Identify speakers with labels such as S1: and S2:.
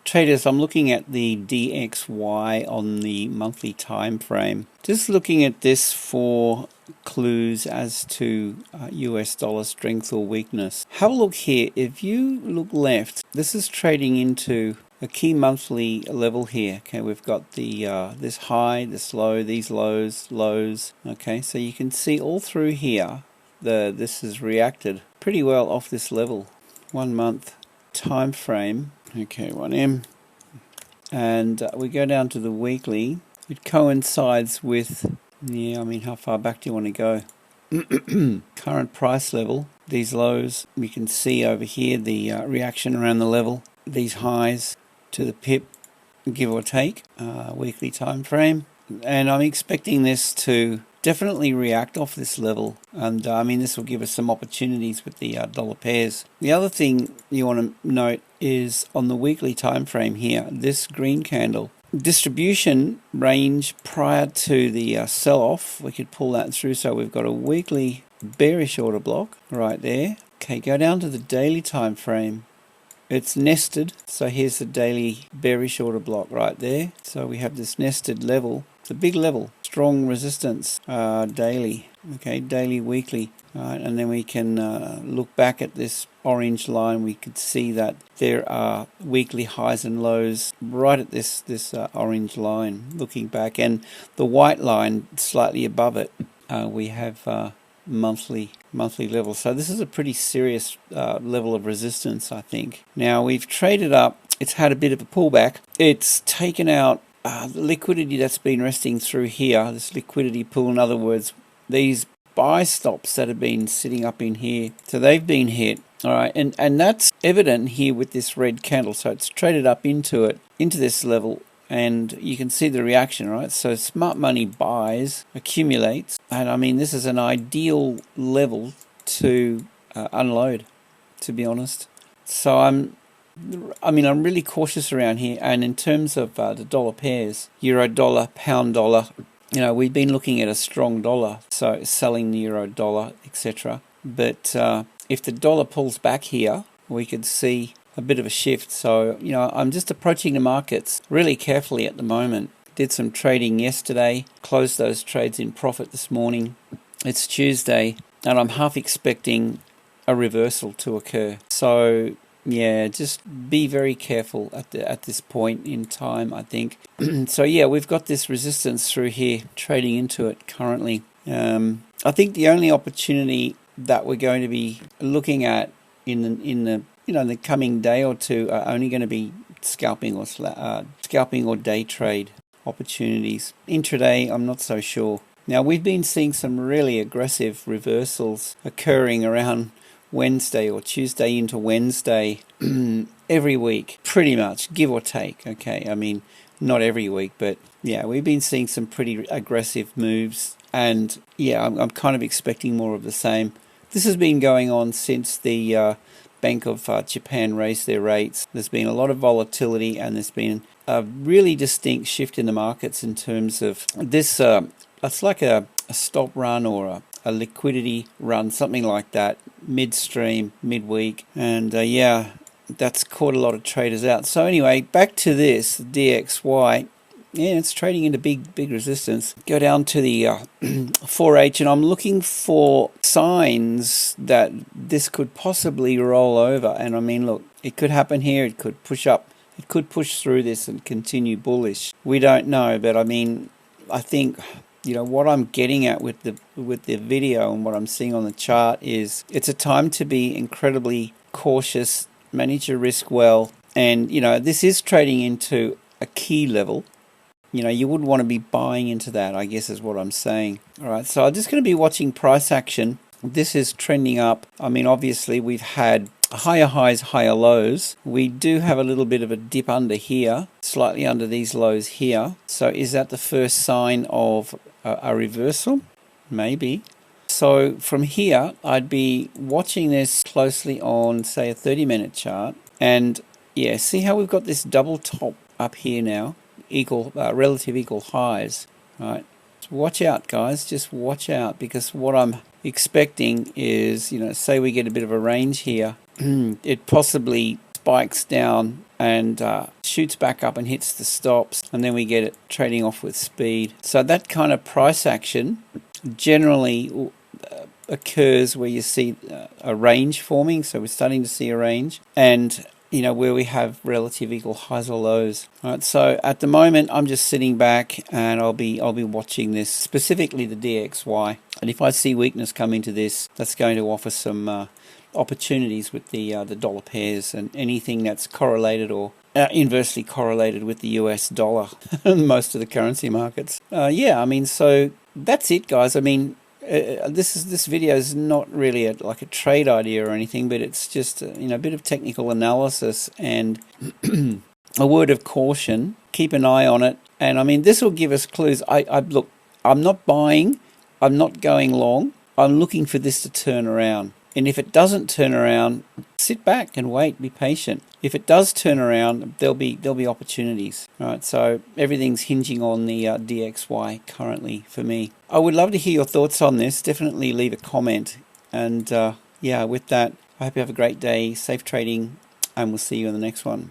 S1: Traders, I'm looking at the DXY on the monthly time frame. Just looking at this for clues as to US dollar strength or weakness. Have a look here. If you look left, this is trading into a key monthly level here. Okay, we've got the this high, this low, these lows. Okay, so you can see all through here this has reacted pretty well off this level. 1 month time frame. Okay, 1M, and we go down to the weekly. It coincides with, yeah, I mean, how far back do you want to go? Current price level, these lows, we can see over here the reaction around the level, these highs to the pip, give or take, weekly time frame, and I'm expecting this to definitely react off this level, and I mean, this will give us some opportunities with the dollar pairs. The other thing you want to note is on the weekly time frame here, this green candle distribution range prior to the sell-off, we could pull that through. So we've got a weekly bearish order block right there. Okay, go down to the daily time frame. It's nested, so here's the daily bearish order block right there. So we have this nested level. It's a big level, strong resistance daily. Okay, daily, weekly. Right, and then we can look back at this orange line. We could see that there are weekly highs and lows right at this orange line. Looking back, and the white line slightly above it, we have monthly levels. So this is a pretty serious level of resistance, I think. Now we've traded up. It's had a bit of a pullback. It's taken out the liquidity that's been resting through here. This liquidity pool, in other words, these buy stops that have been sitting up in here. So they've been hit. All right, and that's evident here with this red candle. So it's traded up into this level, and you can see the reaction, right? So smart money buys, accumulates, and I mean, this is an ideal level to unload, to be honest. So I'm really cautious around here. And in terms of the dollar pairs, euro dollar, pound dollar, you know, we've been looking at a strong dollar, so selling the euro dollar, etc. But if the dollar pulls back here, we could see a bit of a shift. So, you know, I'm just approaching the markets really carefully at the moment. Did some trading yesterday, closed those trades in profit this morning. It's Tuesday, and I'm half expecting a reversal to occur. So, yeah, just be very careful at this point in time, I think. So, yeah, we've got this resistance through here, trading into it currently. I think the only opportunity that we're going to be looking at in the coming day or two are only going to be scalping or day trade opportunities. Intraday, I'm not so sure. Now, we've been seeing some really aggressive reversals occurring around Wednesday or Tuesday into Wednesday every week, pretty much, give or take. Okay, I mean, not every week, but yeah, we've been seeing some pretty aggressive moves, and yeah, I'm kind of expecting more of the same. This has been going on since the Bank of Japan raised their rates. There's been a lot of volatility, and there's been a really distinct shift in the markets in terms of this. It's like a stop run or a liquidity run, something like that, midstream, midweek, and yeah, that's caught a lot of traders out. So anyway, back to this DXY. Yeah, it's trading into big resistance. Go down to the 4H, and I'm looking for signs that this could possibly roll over. And I mean, look, it could happen here. It could push up. It could push through this and continue bullish. We don't know, but I mean, I think, you know, what I'm getting at with the video and what I'm seeing on the chart is it's a time to be incredibly cautious, manage your risk well, and you know, this is trading into a key level. You know, you wouldn't want to be buying into that, I guess is what I'm saying. All right, so I'm just going to be watching price action. This is trending up. I mean, obviously, we've had higher highs, higher lows. We do have a little bit of a dip under here, slightly under these lows here. So is that the first sign of a reversal? Maybe. So from here, I'd be watching this closely on, say, a 30-minute chart. And yeah, see how we've got this double top up here now? Relative equal highs, right? So watch out, guys. Just watch out, because what I'm expecting is, you know, say we get a bit of a range here, it possibly spikes down and shoots back up and hits the stops, and then we get it trading off with speed. So that kind of price action generally occurs where you see a range forming. So we're starting to see a range, and where we have relative equal highs or lows. All right, so at the moment I'm just sitting back and I'll be watching this, specifically the DXY, and if I see weakness come into this, that's going to offer some opportunities with the dollar pairs and anything that's correlated or inversely correlated with the US dollar. Most of the currency markets. So that's it, guys. This video is not really like a trade idea or anything, but it's just a bit of technical analysis and a word of caution. Keep an eye on it, and this will give us clues. Look, I'm not buying, I'm not going long. I'm looking for this to turn around, and if it doesn't turn around, sit back and wait, be patient. If it does turn around, there'll be opportunities. All right, so everything's hinging on the DXY currently for me. I would love to hear your thoughts on this. Definitely leave a comment. And with that, I hope you have a great day, safe trading, and we'll see you in the next one.